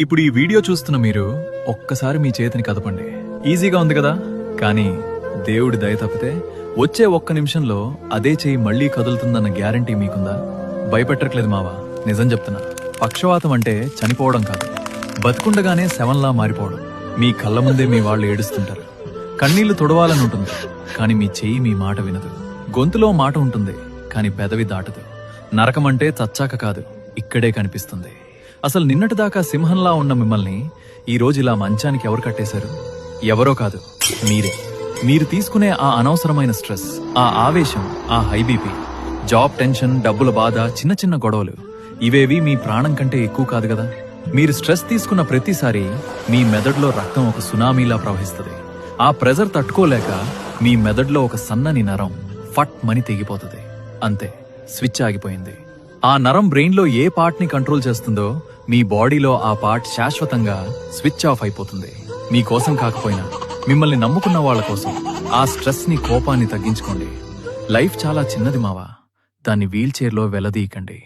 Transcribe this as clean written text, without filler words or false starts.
ఇప్పుడు ఈ వీడియో చూస్తున్న మీరు ఒక్కసారి మీ చేతిని కదపండి. ఈజీగా ఉంది కదా? కానీ దేవుడి దయ తప్పితే వచ్చే ఒక్క నిమిషంలో అదే చేయి మళ్లీ కదులుతుందన్న గ్యారంటీ మీకుందా? భయపెట్టట్లేదు మావా, నిజం చెప్తున్నా. పక్షవాతం అంటే చనిపోవడం కాదు, బతుకుండగానే శవంలా మారిపోవడం. మీ కళ్ళ ముందే మీ వాళ్ళు ఏడుస్తుంటారు, కన్నీళ్లు తుడవాలని ఉంటుంది, కానీ మీ చెయ్యి మీ మాట వినదు. గొంతులో మాట ఉంటుంది, కానీ పెదవి దాటదు. నరకమంటే చచ్చాక కాదు, ఇక్కడే కనిపిస్తుంది. అసలు నిన్నటిదాకా సింహంలా ఉన్న మిమ్మల్ని ఈ రోజు ఇలా మంచానికి ఎవరు కట్టేశారు? ఎవరో కాదు, మీరే. మీరు తీసుకునే ఆ అనవసరమైన స్ట్రెస్, ఆ ఆవేశం, ఆ హై బీపీ, జాబ్ టెన్షన్, డబ్బుల బాధ, చిన్న చిన్న గొడవలు, ఇవేవి మీ ప్రాణం కంటే ఎక్కువ కాదు కదా? మీరు స్ట్రెస్ తీసుకున్న ప్రతిసారి మీ మెదడులో రక్తం ఒక సునామీలా ప్రవహిస్తుంది. ఆ ప్రెజర్ తట్టుకోలేక మీ మెదడులో ఒక సన్నని నరం ఫట్ మని తెగిపోతుంది. అంతే, స్విచ్ ఆగిపోయింది. ఆ నరం బ్రెయిన్లో ఏ పార్ట్ ని కంట్రోల్ చేస్తుందో మీ బాడీలో ఆ పార్ట్ శాశ్వతంగా స్విచ్ ఆఫ్ అయిపోతుంది. మీకోసం కాకపోయినా మిమ్మల్ని నమ్ముకున్న వాళ్ళ కోసం ఆ స్ట్రెస్ ని, కోపాన్ని తగ్గించుకోండి. లైఫ్ చాలా చిన్నది మావా, దాన్ని వీల్ చైర్లో వెలదీయకండి.